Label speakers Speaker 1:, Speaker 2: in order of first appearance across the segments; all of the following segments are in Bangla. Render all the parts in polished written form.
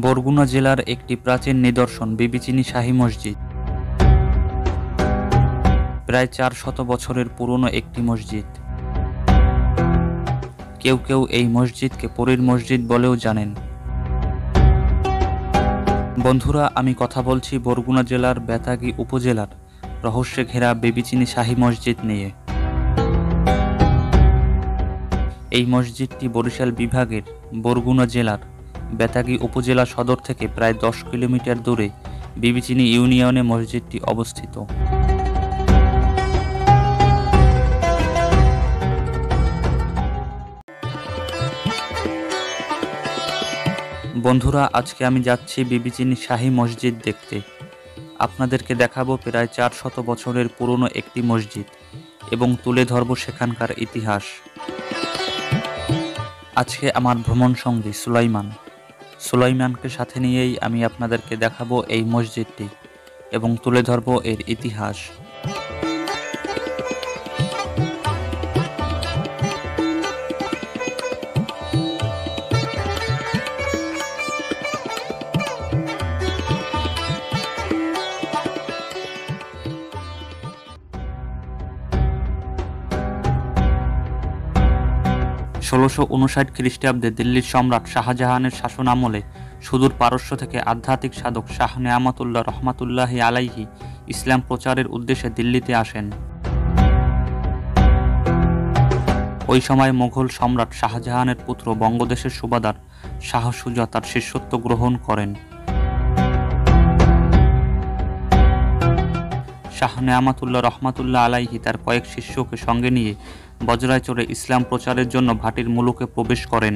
Speaker 1: বরগুনা জেলার একটি প্রাচীন নিদর্শন বিবিচিনি শাহী মসজিদ। প্রায় 400 বছরের পুরনো একটি মসজিদ। কেউ কেউ এই মসজিদকে পরীর মসজিদ বলেও জানেন। বন্ধুরা, আমি কথা বলছি বরগুনা জেলার বেতাগী উপজেলার রহস্যে ঘেরা বিবিচিনি শাহী মসজিদ নিয়ে। এই মসজিদটি বরিশাল বিভাগের বরগুনা জেলার বেতাগী উপজেলা সদর থেকে প্রায় 10 কিলোমিটার দূরে বিবিচিনি ইউনিয়নে মসজিদটি অবস্থিত। বন্ধুরা, আজকে আমি যাচ্ছি বিবিচিনি শাহী মসজিদ দেখতে। আপনাদেরকে দেখাবো প্রায় 400 বছরের পুরনো একটি মসজিদ এবং তুলে ধরব সেখানকার ইতিহাস। আজকে আমার ভ্রমণ সঙ্গী সুলাইমানকে সাথে নিয়েই আমি আপনাদেরকে দেখাবো এই মসজিদটি এবং তুলে ধরব এর ইতিহাস। ষোলোশো খ্রিস্টাব্দে দিল্লির সম্রাট শাহজাহানের শাসন আমলে সুদূর পারস্য থেকে আধ্যাত্মিক সাধক শাহ নেয়ামতুল্লাহ রহমাতুল্লাহি আলাইহি ইসলাম প্রচারের উদ্দেশ্যে দিল্লিতে আসেন। ওই সময় মোগল সম্রাট শাহজাহানের পুত্র বঙ্গদেশের সুবাদার শাহ সুজা তার শিষ্যত্ব গ্রহণ করেন। শাহ নেয়ামতুল্লাহ রহমাতুল্লাহ আলাইহি তার কয়েক শিষ্যকে সঙ্গে নিয়ে বজ্রায় চড়ে ইসলাম প্রচারের জন্য ভাটির মুলুকে প্রবেশ করেন।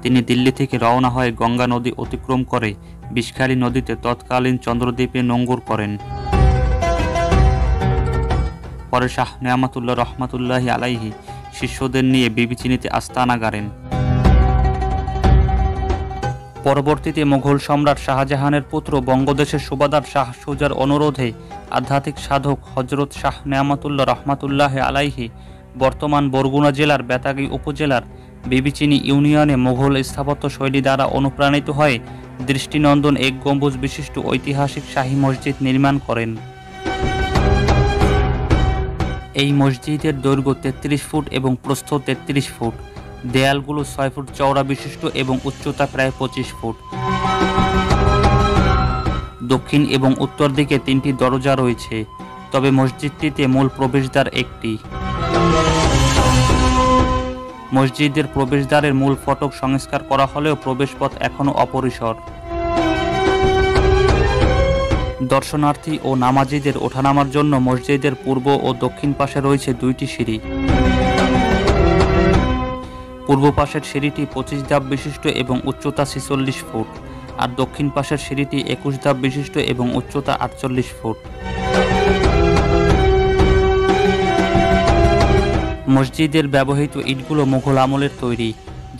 Speaker 1: তিনি দিল্লি থেকে রওনা হয়ে গঙ্গা নদী অতিক্রম করে বিষখালী নদীতে তৎকালীন চন্দ্রদ্বীপে নোঙ্গর করেন। পরে শাহ নেয়ামতুল্লাহ রহমাতুল্লাহি আলাইহি শিষ্যদের নিয়ে বিবিচিনিতে আস্তানা গাড়েন। পরবর্তীতে মোগল সম্রাট শাহজাহানের পুত্র বঙ্গদেশের সুবাদার শাহ সুজার অনুরোধে আধ্যাত্মিক সাধক হজরত শাহ নেয়ামতুল্লাহ রহমাতুল্লাহ আলাইহি বর্তমান বরগুনা জেলার বেতাগী উপজেলার বিবিচিনি ইউনিয়নে মোগল স্থাপত্য শৈলী দ্বারা অনুপ্রাণিত হয়ে দৃষ্টিনন্দন এক গম্বুজ বিশিষ্ট ঐতিহাসিক শাহী মসজিদ নির্মাণ করেন। এই মসজিদের দৈর্ঘ্য 33 ফুট এবং প্রস্থ 33 ফুট। দেয়ালগুলো 6 ফুট চওড়া বিশিষ্ট এবং উচ্চতা প্রায় 25 ফুট। দক্ষিণ এবং উত্তর দিকে 3টি দরজা রয়েছে, তবে মসজিদটিতে মূল প্রবেশদ্বার একটি। মসজিদের প্রবেশদ্বারের মূল ফটক সংস্কার করা হলেও প্রবেশপথ এখনও অপরিসর। দর্শনার্থী ও নামাজীদের ওঠানামার জন্য মসজিদের পূর্ব ও দক্ষিণ পাশে রয়েছে 2টি সিঁড়ি। পূর্ব পাশের সিঁড়িটি 25 ধাপ বিশিষ্ট এবং উচ্চতা 46 ফুট, আর দক্ষিণ পাশের সিঁড়িটি 21 ধাপ বিশিষ্ট এবং উচ্চতা 48 ফুট। মসজিদের ব্যবহৃত ইটগুলো মুঘল আমলের তৈরি,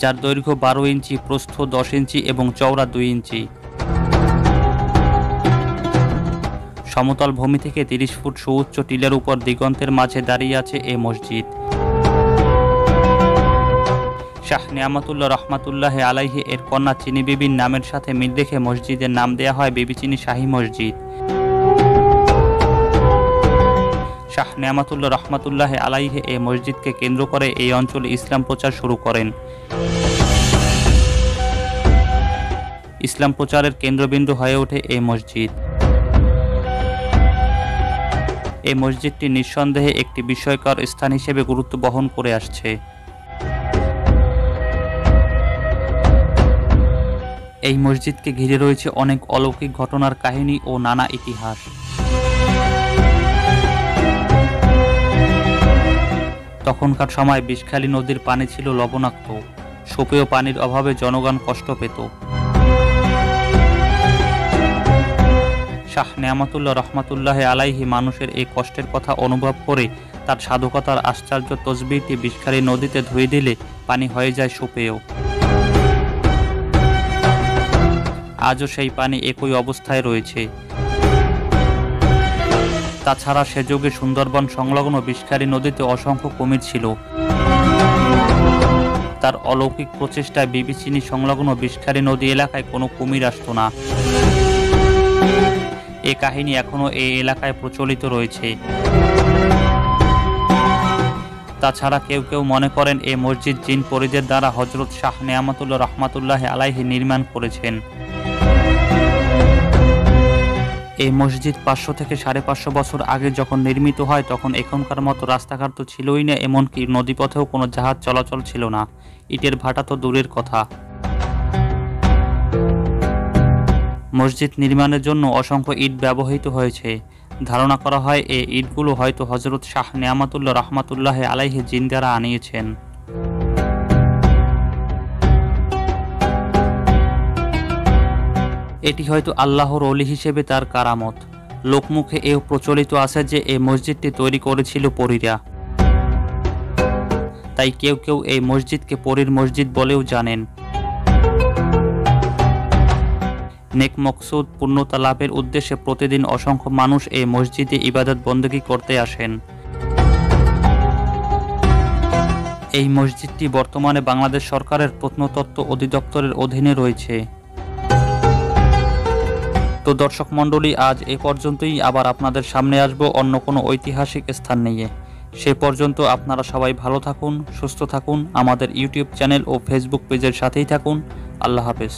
Speaker 1: যার দৈর্ঘ্য 12 ইঞ্চি, প্রস্থ 10 ইঞ্চি এবং চওড়া 2 ইঞ্চি। সমতল ভূমি থেকে 30 ফুট সুউচ্চ টিলের উপর দিগন্তের মাঝে দাঁড়িয়ে আছে এ মসজিদ। শাহ নেয়ামতুল্লাহ রহমাতুল্লাহ আলাইহি এর কন্যা চিনি বিবির নামের সাথে মিল রেখে মসজিদের নাম দেয়া হয় বিবিচিনি শাহী মসজিদ। শাহ নেয়ামতুল্লাহ রহমাতুল্লাহ আলাইহি এই মসজিদকে কেন্দ্র করে এই অঞ্চলে ইসলাম প্রচার শুরু করেন। ইসলাম প্রচারের কেন্দ্রবিন্দু হয়ে ওঠে এই মসজিদ। এই মসজিদটি নিঃসন্দেহে একটি বিস্ময়কর স্থান হিসেবে গুরুত্ব বহন করে আসছে। এই মসজিদকে ঘিরে রয়েছে অনেক অলৌকিক ঘটনার কাহিনী ও নানা ইতিহাস। তখনকার সময় বিষখালী নদীর পানি ছিল লবণাক্ত, সুপেয় পানির অভাবে জনগণ কষ্ট পেত। শাহ নেয়ামতুল্লাহ রহমাতুল্লাহ আলাইহি মানুষের এই কষ্টের কথা অনুভব করে তার সাধকতার আশ্চর্য তসবিহটি বিষখালী নদীতে ধুয়ে দিলে পানি হয়ে যায় সুপেয়। আজও সেই পানি একই অবস্থায় রয়েছে। তাছাড়া সে যুগে সুন্দরবন সংলগ্ন বিষখালী নদীতে অসংখ্য কুমির ছিল। তার অলৌকিক প্রচেষ্টায় বিবিচিনি সংলগ্ন বিষখালী নদী এলাকায় কোনো কুমির আসতো না। এ কাহিনী এখনও এই এলাকায় প্রচলিত রয়েছে। তাছাড়া কেউ কেউ মনে করেন এই মসজিদ জিন পরিদের দ্বারা হযরত শাহ নেয়ামতুল্লাহ রহমাতুল্লাহ আলাইহি নির্মাণ করেছেন। এই মসজিদ 500 থেকে 550 বছর আগে যখন নির্মিত হয় তখন এখনকার মতো রাস্তাঘাট তো ছিলই না, এমনকি নদীপথেও কোনো জাহাজ চলাচল ছিল না, ইটের ভাটা তো দূরের কথা। মসজিদ নির্মাণের জন্য অসংখ্য ইট ব্যবহৃত হয়েছে। ধারণা করা হয় এই ইটগুলো হয়তো হযরত শাহ নেয়ামতুল্লাহ রহমাতুল্লাহ আলাইহি জিন দ্বারা আনিয়েছেন। এটি হয়তো আল্লাহর ওলি হিসেবে তার কারামত। লোকমুখে এও প্রচলিত আছে যে এই মসজিদটি তৈরি করেছিল পরীরা। তাই কেউ কেউ এই মসজিদকে পরীর মসজিদ বলেও জানেন। নেক মকসুদ পূর্ণতা লাভের উদ্দেশ্যে প্রতিদিন অসংখ্য মানুষ এই মসজিদে ইবাদত বন্দেগী করতে আসেন। এই মসজিদটি বর্তমানে বাংলাদেশ সরকারের প্রত্নতত্ত্ব অধিদপ্তরের অধীনে রয়েছে। তো দর্শক মণ্ডলী, আজ এ পর্যন্তই। আবার আপনাদের সামনে আসব অন্য কোনো ঐতিহাসিক স্থান নিয়ে। সে পর্যন্ত আপনারা সবাই ভালো থাকুন, সুস্থ থাকুন, আমাদের ইউটিউব চ্যানেল ও ফেসবুক পেজের সাথেই থাকুন। আল্লাহ হাফেজ।